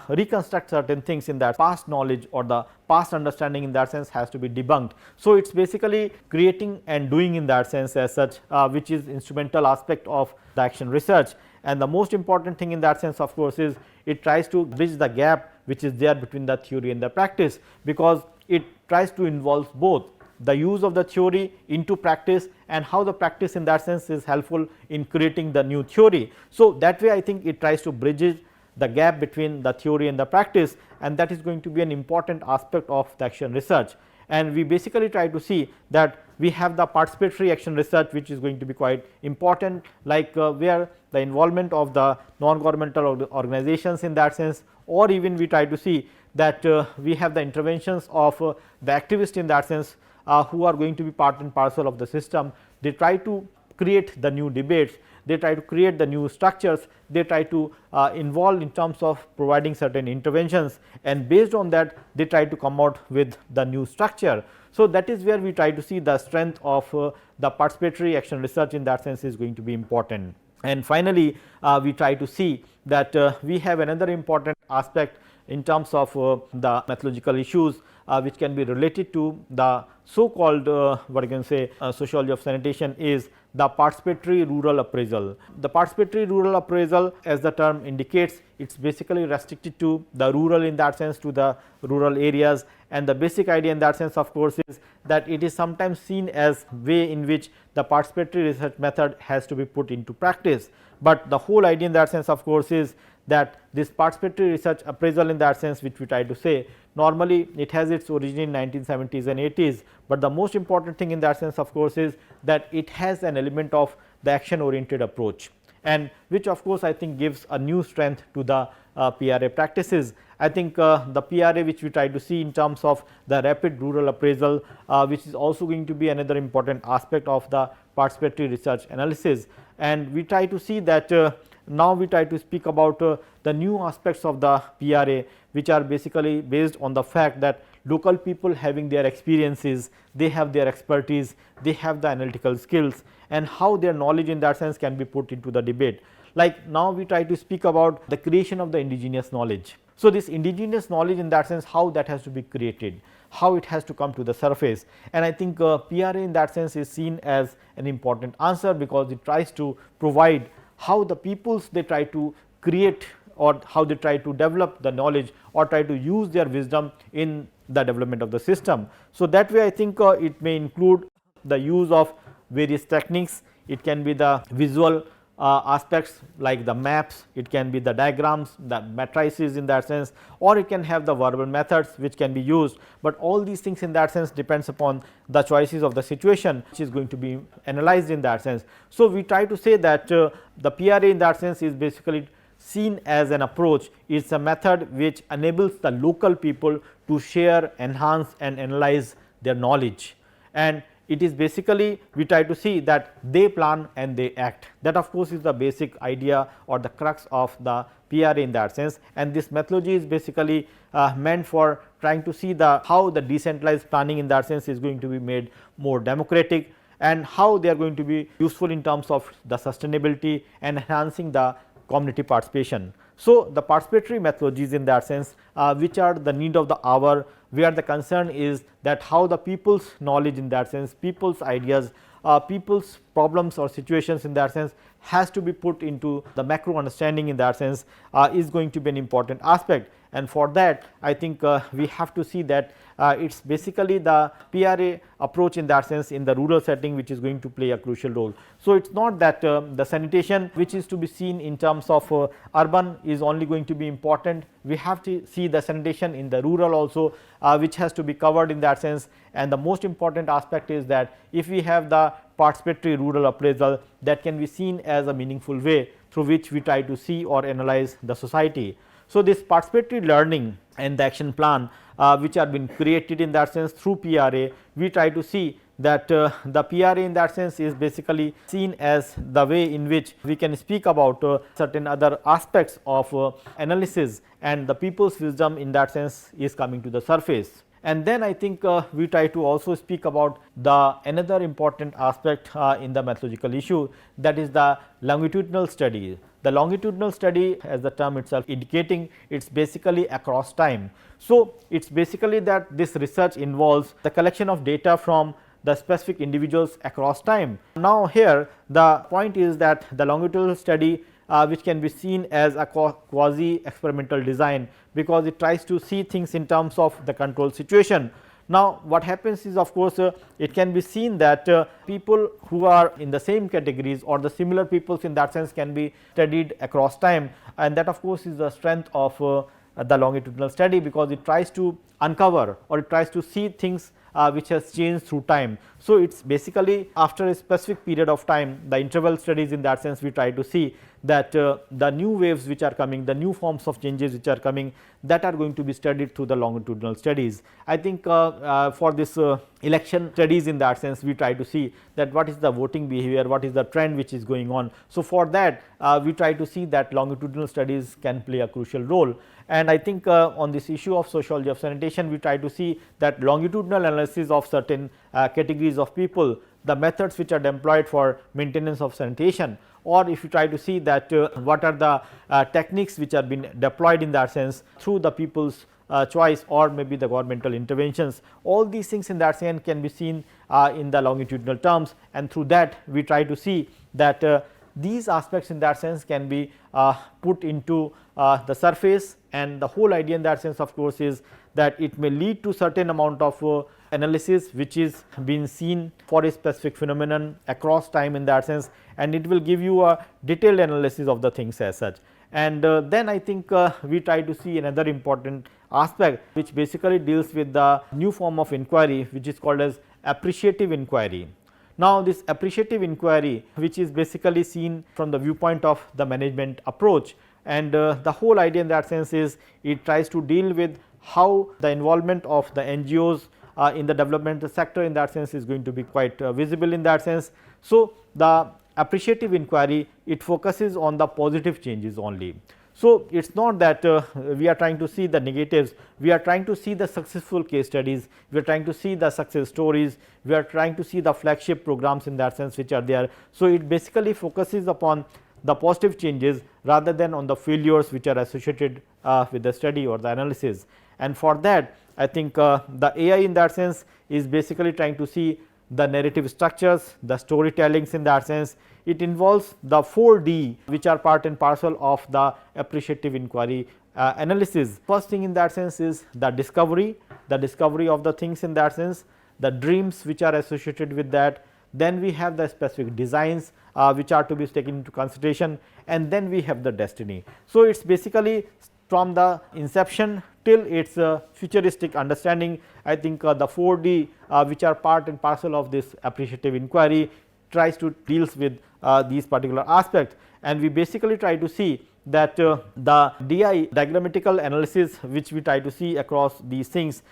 reconstruct certain things in that past knowledge or the past understanding in that sense has to be debunked. So, it is basically creating and doing in that sense as such, which is instrumental aspect of the action research. And the most important thing in that sense of course is it tries to bridge the gap which is there between the theory and the practice, because it tries to involve both the use of the theory into practice and how the practice in that sense is helpful in creating the new theory. So, that way I think it tries to bridge the gap between the theory and the practice, and that is going to be an important aspect of the action research. And we basically try to see that we have the participatory action research, which is going to be quite important, like where the involvement of the non-governmental organizations in that sense, or even we try to see that we have the interventions of the activists in that sense, who are going to be part and parcel of the system. They try to create the new debates, they try to create the new structures, they try to involve in terms of providing certain interventions, and based on that they try to come out with the new structure. So, that is where we try to see the strength of the participatory action research in that sense is going to be important. And finally, we try to see that we have another important aspect in terms of the methodological issues, which can be related to the so called what you can say sociology of sanitation, is the participatory rural appraisal. The participatory rural appraisal, as the term indicates, it is basically restricted to the rural in that sense, to the rural areas, and the basic idea in that sense of course is that it is sometimes seen as way in which the participatory research method has to be put into practice. But the whole idea in that sense of course is that this participatory research appraisal in that sense, which we try to say, normally it has its origin in 1970s and 80s, but the most important thing in that sense of course is that it has an element of the action oriented approach, and which of course I think gives a new strength to the PRA practices. I think the PRA which we try to see in terms of the rapid rural appraisal, which is also going to be another important aspect of the participatory research analysis, and we try to see that now we try to speak about the new aspects of the PRA, which are basically based on the fact that local people having their experiences, they have their expertise, they have the analytical skills, and how their knowledge in that sense can be put into the debate. Like now we try to speak about the creation of the indigenous knowledge. So, this indigenous knowledge in that sense, how that has to be created, how it has to come to the surface, and I think PRA in that sense is seen as an important answer, because it tries to provide how the peoples they try to create or how they try to develop the knowledge or try to use their wisdom in the development of the system. So, that way I think it may include the use of various techniques. It can be the visual aspects like the maps, it can be the diagrams, the matrices in that sense, or it can have the verbal methods which can be used, but all these things in that sense depends upon the choices of the situation which is going to be analyzed in that sense. So, we try to say that the PRA in that sense is basically seen as an approach, it is a method which enables the local people to share, enhance and analyze their knowledge, and it is basically we try to see that they plan and they act. That of course, is the basic idea or the crux of the PRA in that sense, and this methodology is basically meant for trying to see the how the decentralized planning in that sense is going to be made more democratic, and how they are going to be useful in terms of the sustainability and enhancing the community participation. So, the participatory methodologies in that sense, which are the need of the hour, where the concern is that how the people's knowledge in that sense, people's ideas, people's problems or situations in that sense has to be put into the macro understanding in that sense, is going to be an important aspect. And for that I think we have to see that it is basically the PRA approach in that sense in the rural setting which is going to play a crucial role. So, it is not that the sanitation which is to be seen in terms of urban is only going to be important, we have to see the sanitation in the rural also, which has to be covered in that sense. And the most important aspect is that if we have the participatory rural appraisal, that can be seen as a meaningful way through which we try to see or analyze the society. So, this participatory learning and the action plan which are been created in that sense through PRA, we try to see that the PRA in that sense is basically seen as the way in which we can speak about certain other aspects of analysis, and the people's wisdom in that sense is coming to the surface. And then I think we try to also speak about the another important aspect in the methodological issue, that is the longitudinal study. The longitudinal study, as the term itself indicating, it is basically across time. So, it is basically that this research involves the collection of data from the specific individuals across time. Now, here the point is that the longitudinal study which can be seen as a quasi experimental design, because it tries to see things in terms of the control situation. Now, what happens is, of course, it can be seen that people who are in the same categories or the similar peoples in that sense can be studied across time, and that of course is the strength of the longitudinal study, because it tries to uncover or it tries to see things which has changed through time. So, it is basically after a specific period of time, the interval studies in that sense we try to see that the new waves which are coming, the new forms of changes which are coming, that are going to be studied through the longitudinal studies. I think for this election studies in that sense, we try to see that what is the voting behavior, what is the trend which is going on. So, for that we try to see that longitudinal studies can play a crucial role. And I think on this issue of sociology of sanitation, we try to see that longitudinal analysis of certain categories of people, the methods which are employed for maintenance of sanitation, or if you try to see that what are the techniques which are being deployed in that sense through the people's choice or maybe the governmental interventions. All these things in that sense can be seen in the longitudinal terms, and through that we try to see that these aspects in that sense can be put into the surface, and the whole idea in that sense of course is that it may lead to certain amount of analysis which is being seen for a specific phenomenon across time in that sense, and it will give you a detailed analysis of the things as such. And then I think we try to see another important aspect which basically deals with the new form of inquiry which is called as appreciative inquiry. Now, this appreciative inquiry, which is basically seen from the viewpoint of the management approach, and the whole idea in that sense is it tries to deal with how the involvement of the NGOs in the developmental sector in that sense is going to be quite visible in that sense. So, the appreciative inquiry, it focuses on the positive changes only. So, it is not that we are trying to see the negatives, we are trying to see the successful case studies, we are trying to see the success stories, we are trying to see the flagship programs in that sense which are there. So, it basically focuses upon the positive changes rather than on the failures which are associated with the study or the analysis. And for that I think the AI in that sense is basically trying to see the narrative structures, the storytellings in that sense. It involves the 4D which are part and parcel of the appreciative inquiry analysis. First thing in that sense is the discovery of the things in that sense, the dreams which are associated with that. Then we have the specific designs which are to be taken into consideration, and then we have the destiny. So, it is basically from the inception till its futuristic understanding. I think the 4D which are part and parcel of this appreciative inquiry tries to deals with these particular aspects, and we basically try to see that the DI diagrammatical analysis which we try to see across these things,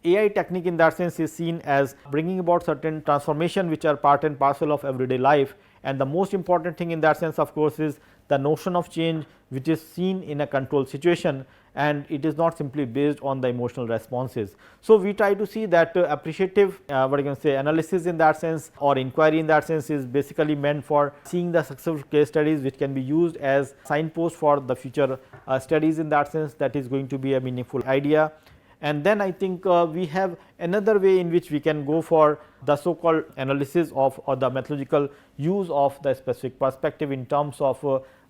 AI technique in that sense is seen as bringing about certain transformation which are part and parcel of everyday life, and the most important thing in that sense of course is the notion of change which is seen in a control situation, and it is not simply based on the emotional responses. So, we try to see that appreciative what you can say analysis in that sense or inquiry in that sense is basically meant for seeing the successful case studies which can be used as signpost for the future studies in that sense. That is going to be a meaningful idea. And then I think we have another way in which we can go for the so called analysis of or the methodological use of the specific perspective in terms of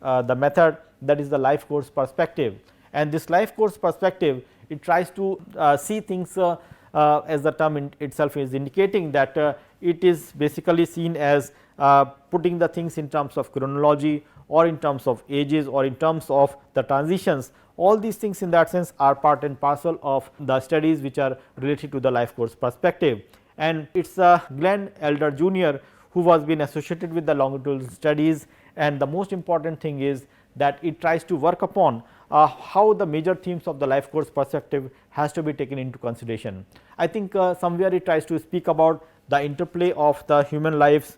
the method, that is the life course perspective. And this life course perspective, it tries to see things as the term itself is indicating that it is basically seen as putting the things in terms of chronology or in terms of ages or in terms of the transitions. All these things in that sense are part and parcel of the studies which are related to the life course perspective. And it is Glenn Elder Jr. who was been associated with the longitudinal studies, and the most important thing is that it tries to work upon how the major themes of the life course perspective has to be taken into consideration. I think somewhere it tries to speak about the interplay of the human lives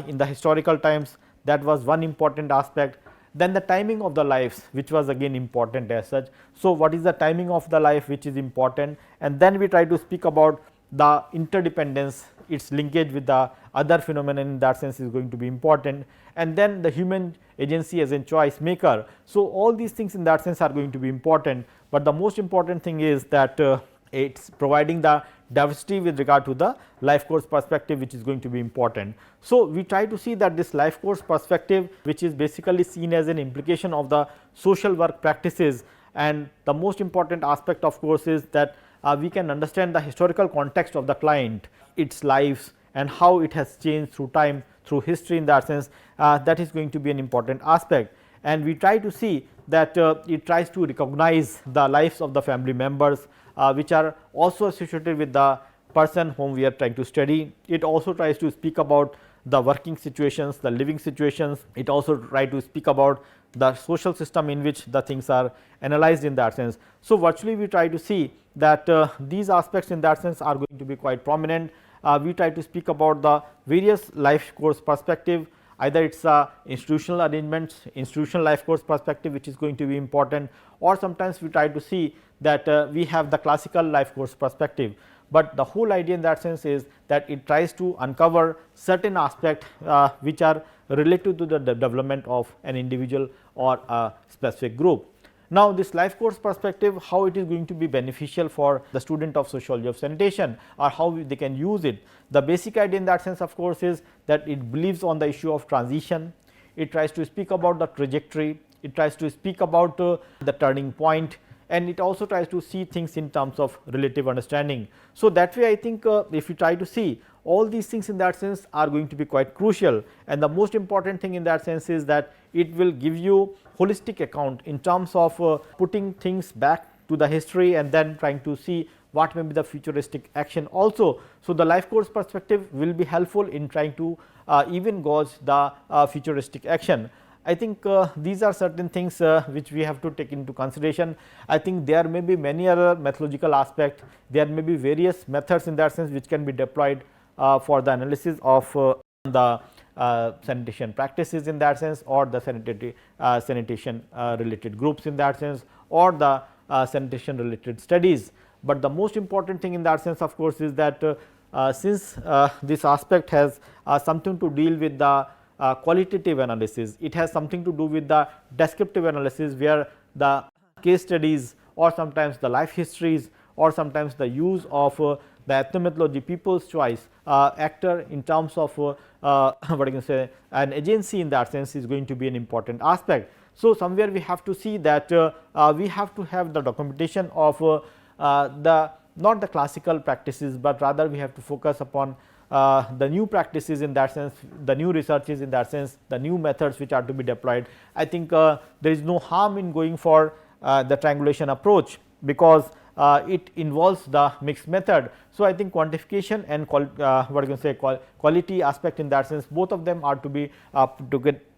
in the historical times. That was one important aspect. Then the timing of the lives, which was again important as such. So, what is the timing of the life which is important, and then we try to speak about the interdependence, its linkage with the other phenomenon in that sense is going to be important, and then the human agency as a choice maker. So, all these things in that sense are going to be important, but the most important thing is that it is providing the diversity with regard to the life course perspective, which is going to be important. So, we try to see that this life course perspective, which is basically seen as an implication of the social work practices, and the most important aspect of course is that we can understand the historical context of the client, its lives, and how it has changed through time, through history in that sense. That is going to be an important aspect, and we try to see that it tries to recognize the lives of the family members, which are also associated with the person whom we are trying to study. It also tries to speak about the working situations, the living situations. It also tries to speak about the social system in which the things are analyzed in that sense. So, virtually we try to see that these aspects in that sense are going to be quite prominent. We try to speak about the various life course perspective, either it is institutional arrangements, institutional life course perspective which is going to be important, or sometimes we try to see that we have the classical life course perspective. But the whole idea in that sense is that it tries to uncover certain aspects which are related to the development of an individual or a specific group. Now, this life course perspective, how it is going to be beneficial for the student of sociology of sanitation, or how they can use it. The basic idea in that sense of course is that it believes on the issue of transition, it tries to speak about the trajectory, it tries to speak about the turning point, and it also tries to see things in terms of relative understanding. So, that way I think if you try to see, all these things in that sense are going to be quite crucial, and the most important thing in that sense is that it will give you holistic account in terms of putting things back to the history and then trying to see what may be the futuristic action also. So, the life course perspective will be helpful in trying to even gauge the futuristic action. I think these are certain things which we have to take into consideration. I think there may be many other methodological aspects, there may be various methods in that sense which can be deployed for the analysis of the sanitation practices in that sense, or the sanitation related groups in that sense, or the sanitation related studies. But the most important thing in that sense of course is that since this aspect has something to deal with the qualitative analysis, it has something to do with the descriptive analysis, where the case studies or sometimes the life histories or sometimes the use of the ethnomethodology, people's choice actor in terms of what I can say an agency in that sense is going to be an important aspect. So, somewhere we have to see that we have to have the documentation of the not the classical practices, but rather we have to focus upon the new practices in that sense, the new researches in that sense, the new methods which are to be deployed. I think there is no harm in going for the triangulation approach, because it involves the mixed method. So, I think quantification and what I can say quality aspect in that sense, both of them are to be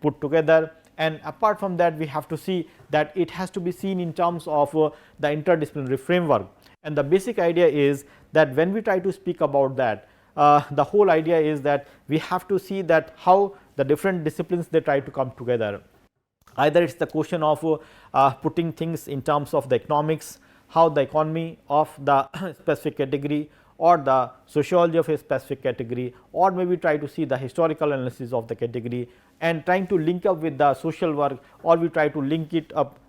put together, and apart from that we have to see that it has to be seen in terms of the interdisciplinary framework. And the basic idea is that when we try to speak about that, the whole idea is that we have to see that how the different disciplines they try to come together. Either it is the question of putting things in terms of the economics, how the economy of the specific category, or the sociology of a specific category, or maybe try to see the historical analysis of the category and trying to link up with the social work, or we try to link it up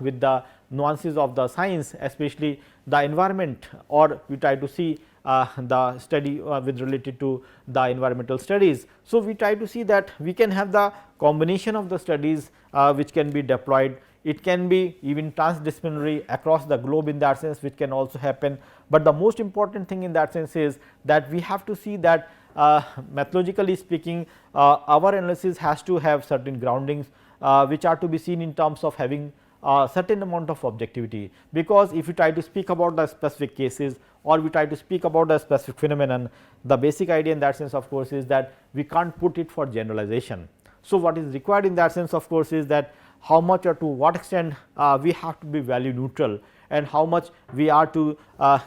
with the nuances of the science, especially the environment, or we try to see the study with related to the environmental studies. So, we try to see that we can have the combination of the studies which can be deployed. It can be even transdisciplinary across the globe in that sense, which can also happen. But the most important thing in that sense is that we have to see that methodologically speaking, our analysis has to have certain groundings which are to be seen in terms of having certain amount of objectivity, because if you try to speak about the specific cases or we try to speak about a specific phenomenon, the basic idea in that sense of course is that we can't put it for generalization. So, what is required in that sense of course is that how much or to what extent we have to be value neutral, and how much we are to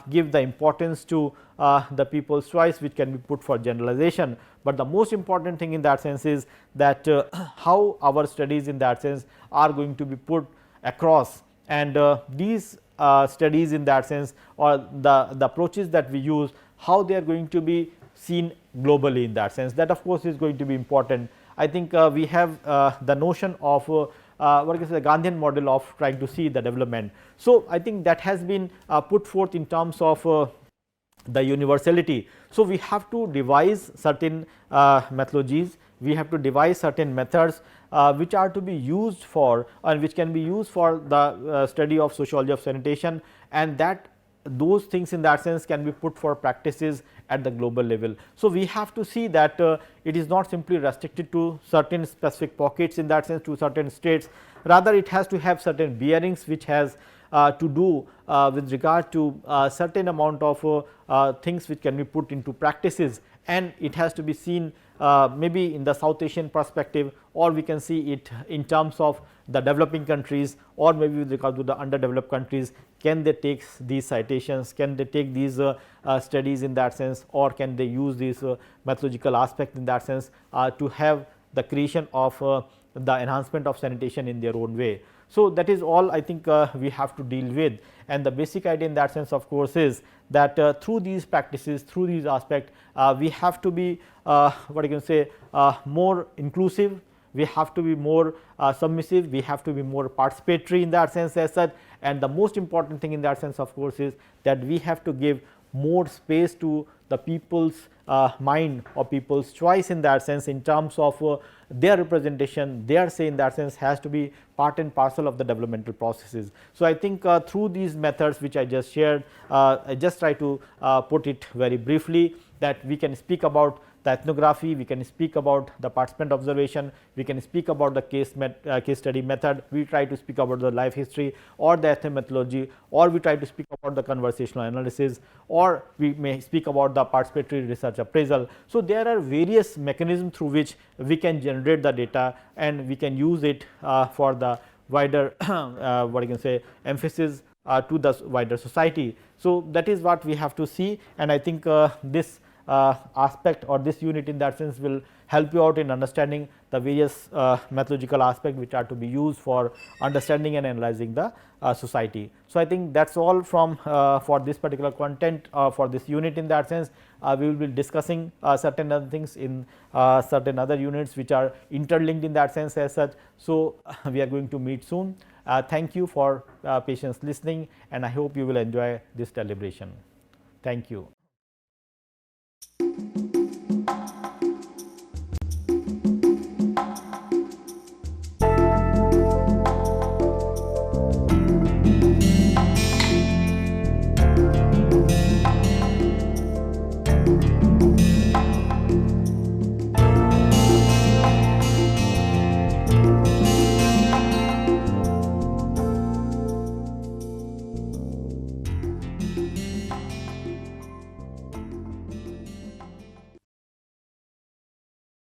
give the importance to the people's choice which can be put for generalization. But the most important thing in that sense is that how our studies in that sense are going to be put across, and these studies in that sense, or the approaches that we use, how they are going to be seen globally in that sense, that of course is going to be important. I think we have the notion of what is the Gandhian model of trying to see the development. So, I think that has been put forth in terms of the universality. So, we have to devise certain methodologies, we have to devise certain methods which are to be used for, and which can be used for the study of sociology of sanitation, and that those things in that sense can be put for practices at the global level. So, we have to see that it is not simply restricted to certain specific pockets in that sense, to certain states, rather it has to have certain bearings which has to do with regard to certain amount of things which can be put into practices, and it has to be seen maybe in the South Asian perspective, or we can see it in terms of the developing countries, or maybe with regard to the underdeveloped countries. Can they take these citations, can they take these studies in that sense, or can they use this methodological aspect in that sense to have the creation of the enhancement of sanitation in their own way. So, that is all I think we have to deal with, and the basic idea in that sense of course is that through these practices, through these aspects, we have to be what you can say more inclusive, we have to be more submissive, we have to be more participatory in that sense as such, and the most important thing in that sense of course is that we have to give more space to the people's mind or people's choice in that sense, in terms of their representation, their say in that sense has to be part and parcel of the developmental processes. So, I think through these methods which I just shared, I just try to put it very briefly, that we can speak about the ethnography, we can speak about the participant observation, we can speak about the case study method, we try to speak about the life history or the ethnomethodology, or we try to speak about the conversational analysis, or we may speak about the participatory research appraisal. So, there are various mechanisms through which we can generate the data, and we can use it for the wider what you can say emphasis to the wider society. So, that is what we have to see, and I think this aspect or this unit in that sense will help you out in understanding the various methodological aspects which are to be used for understanding and analyzing the society. So, I think that is all from for this particular content for this unit in that sense. We will be discussing certain other things in certain other units which are interlinked in that sense as such. So, we are going to meet soon. Thank you for patience listening, and I hope you will enjoy this deliberation. Thank you.